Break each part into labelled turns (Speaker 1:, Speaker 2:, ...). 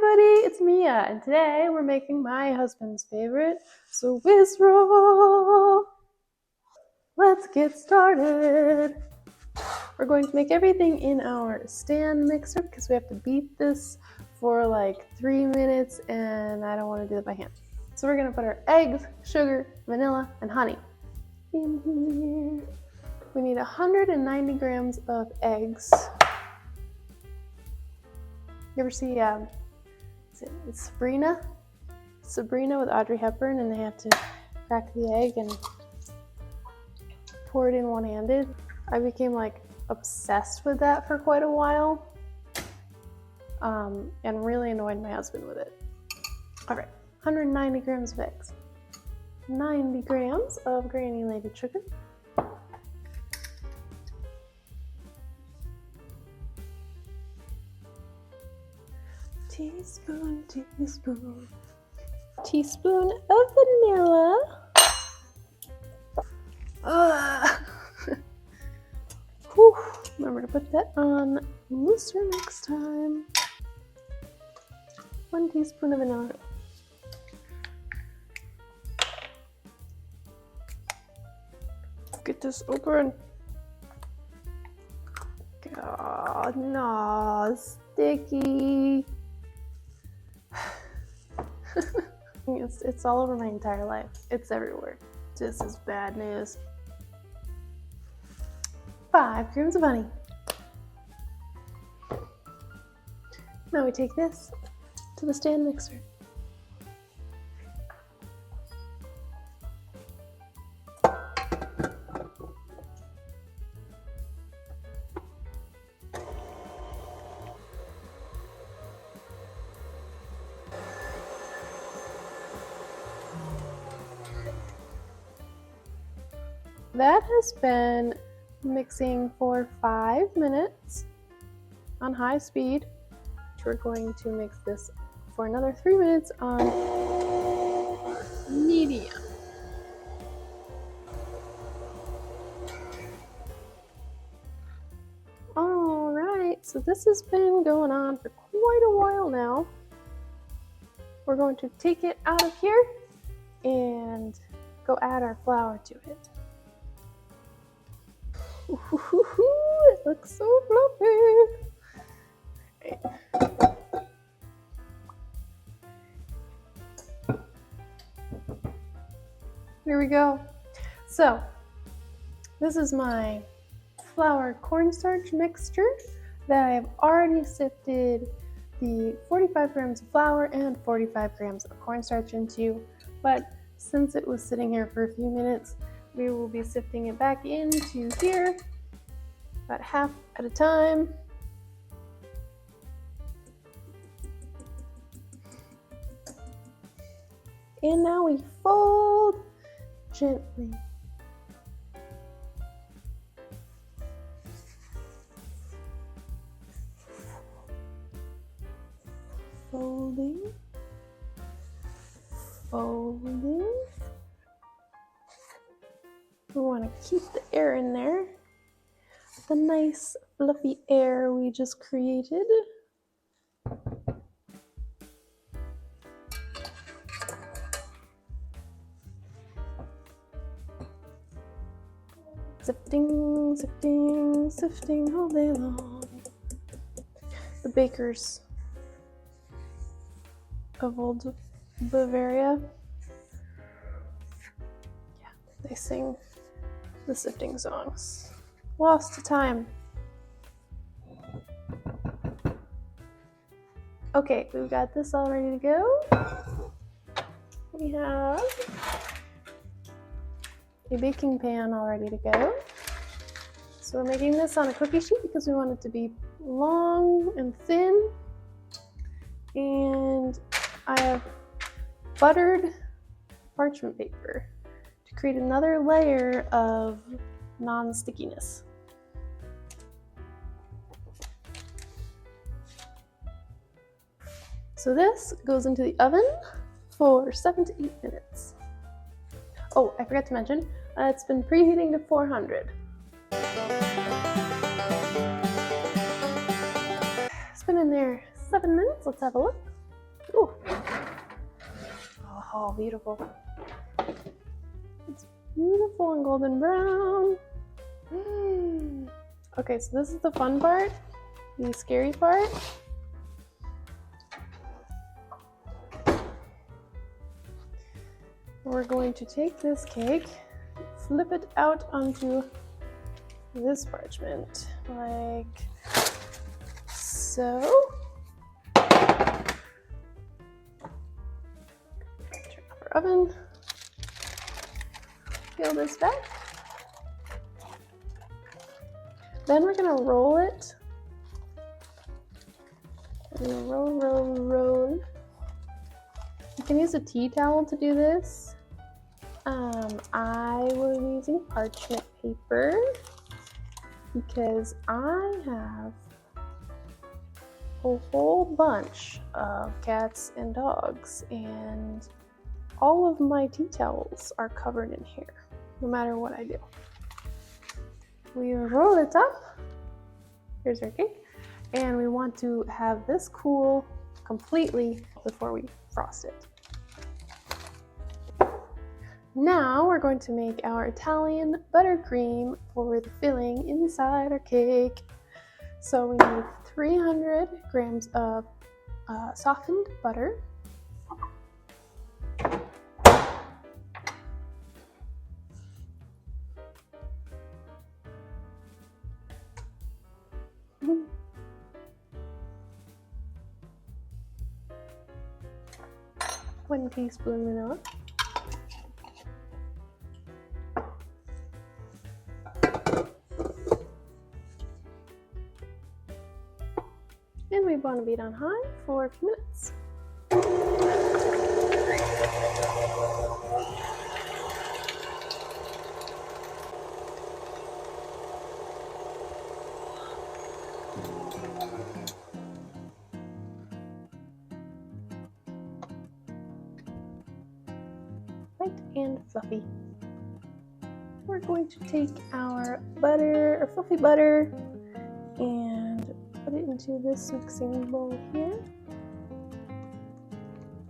Speaker 1: everybody, it's Mia, and today we're making my husband's favorite Swiss roll. Let's get started. We're going to make everything in our stand mixer because we have to beat this for like 3 minutes and I don't want to do it by hand. So we're going to put our eggs, sugar, vanilla, and honey in here. We need 190 grams of eggs. You ever see it's Sabrina with Audrey Hepburn, and they have to crack the egg and pour it in one-handed? I became like obsessed with that for quite a while, and really annoyed my husband with it. All right, 190 grams of eggs, 90 grams of granulated sugar, teaspoon of vanilla. Whew. Remember to put that on looser next time. 1 teaspoon of vanilla. Get this open. God, no, sticky. It's all over my entire life. It's everywhere. This is bad news. 5 grams of honey. Now we take this to the stand mixer. That has been mixing for 5 minutes on high speed. We're going to mix this for another 3 minutes on medium. All right, so this has been going on for quite a while now. We're going to take it out of here and go add our flour to it. Ooh, it looks so fluffy. Right. Here we go. So this is my flour cornstarch mixture that I have already sifted the 45 grams of flour and 45 grams of cornstarch into, but since it was sitting here for a few minutes, we will be sifting it back into here, about half at a time. And now we fold gently. Folding, folding. We want to keep the air in there, the nice fluffy air we just created. Sifting, sifting, sifting all day long. The bakers of old Bavaria, yeah, they sing the sifting songs. Lost to time. Okay, we've got this all ready to go. We have a baking pan all ready to go. So we're making this on a cookie sheet because we want it to be long and thin. And I have buttered parchment paper to create another layer of non-stickiness. So this goes into the oven for 7 to 8 minutes. Oh, I forgot to mention, it's been preheating to 400. It's been in there 7 minutes. Let's have a look. Ooh. Oh, beautiful. It's beautiful and golden brown. Okay, so this is the fun part, the scary part. We're going to take this cake, flip it out onto this parchment, like so. Turn off our oven. Peel this back. Then we're gonna roll it. We're gonna roll. You can use a tea towel to do this. I was using parchment paper because I have a whole bunch of cats and dogs, and all of my tea towels are covered in hair, no matter what I do. We roll it up. Here's our cake. And we want to have this cool completely before we frost it. Now we're going to make our Italian buttercream for the filling inside our cake. So we need 300 grams of softened butter. One teaspoon vanilla. And we want to beat on high for a few minutes. Light and fluffy. We're going to take our butter, or fluffy butter, and put it into this mixing bowl here.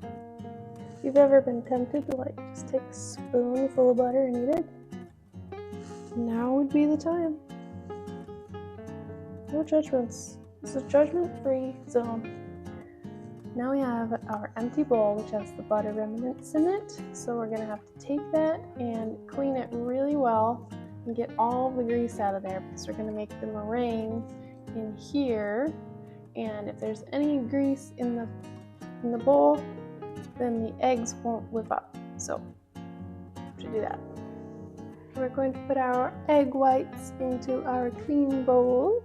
Speaker 1: If you've ever been tempted to like just take a spoonful of butter and eat it, now would be the time. No judgments. This is a judgment-free zone. Now we have our empty bowl, which has the butter remnants in it. So we're gonna have to take that and clean it really well and get all the grease out of there, because we're gonna make the meringue in here. And if there's any grease in the bowl, then the eggs won't whip up. So to do that, we're going to put our egg whites into our clean bowl.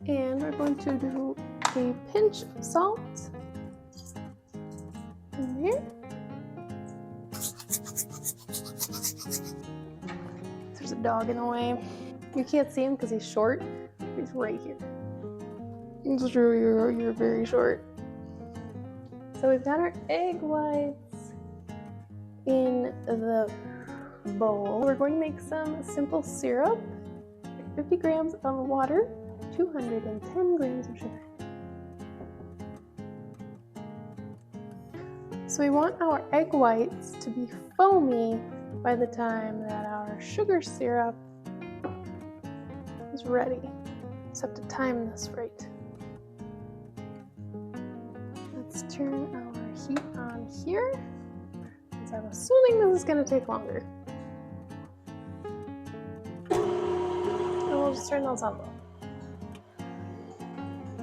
Speaker 1: And we're going to do a pinch of salt in there. There's a dog in the way. You can't see him because he's short. He's right here. It's true, you're very short. So we've got our egg whites in the bowl. We're going to make some simple syrup, 50 grams of water, 210 grams of sugar. So we want our egg whites to be foamy by the time that our sugar syrup is ready. Just have to time this right. Let's turn our heat on here, because I'm assuming this is going to take longer. And we'll just turn those on low.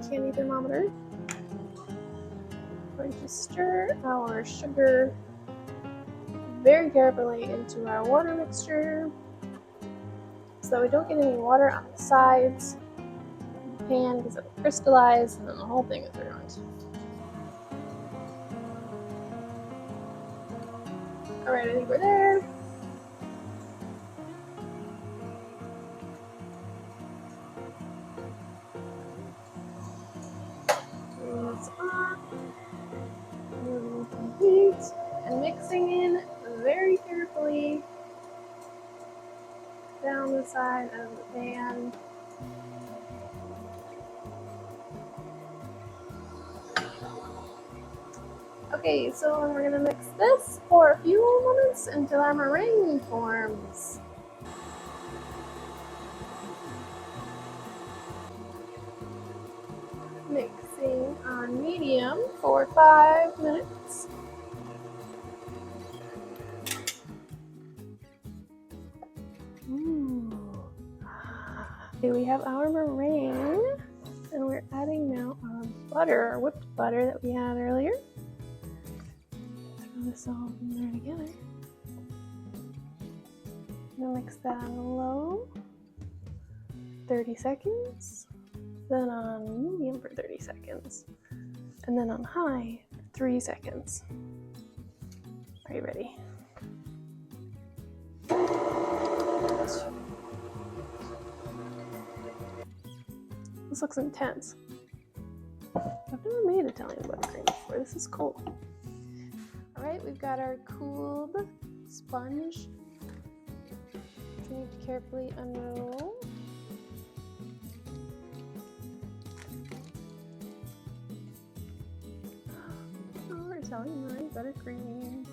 Speaker 1: Candy thermometer. We're going to stir our sugar very carefully into our water mixture so that we don't get any water on the sides of the pan, because it'll crystallize and then the whole thing is ruined. Alright, I think we're there. Turn this on. Complete. and mixing in very carefully down the side of the pan. Okay, so we're going to mix this for a few moments until our meringue forms. Mixing on medium for 5 minutes. Okay, we have our meringue, and we're adding now our butter, our whipped butter that we had earlier. Throw this all in there together. Now mix that on low, 30 seconds, then on medium for 30 seconds, and then on high for 3 seconds. Are you ready? This looks intense. I've never made Italian buttercream before. This is cool. All right, we've got our cooled sponge. You need to carefully unroll. Our Italian buttercream.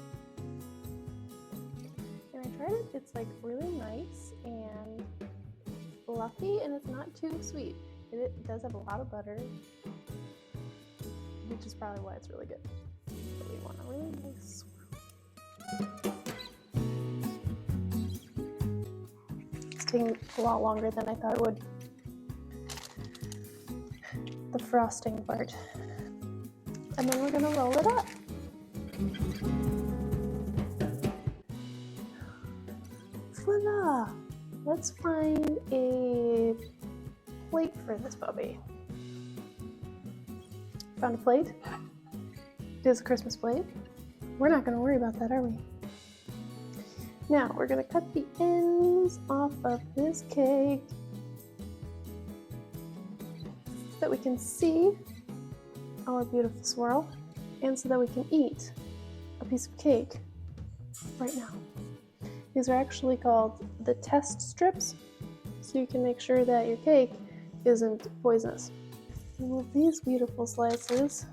Speaker 1: And I tried it. It's like really nice and fluffy, and it's not too sweet. It does have a lot of butter, which is probably why it's really good. But we want a really nice swirl. It's taking a lot longer than I thought it would. The frosting part. And then we're gonna roll it up. Voila! Let's find a plate for this puppy. Found a plate? It is a Christmas plate. We're not gonna worry about that, are we? Now, we're gonna cut the ends off of this cake so that we can see our beautiful swirl and so that we can eat a piece of cake right now. These are actually called the test strips, so you can make sure that your cake isn't poisonous. Move these beautiful slices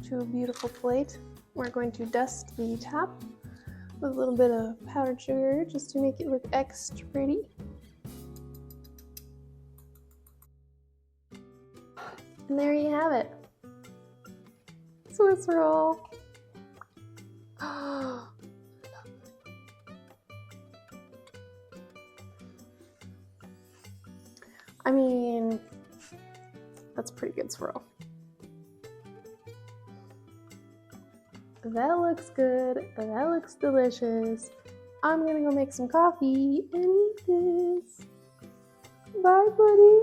Speaker 1: to a beautiful plate. We're going to dust the top with a little bit of powdered sugar just to make it look extra pretty. And there you have it. Swiss roll. I mean, that's a pretty good swirl. That looks good. That looks delicious. I'm gonna go make some coffee and eat this. Bye, buddy.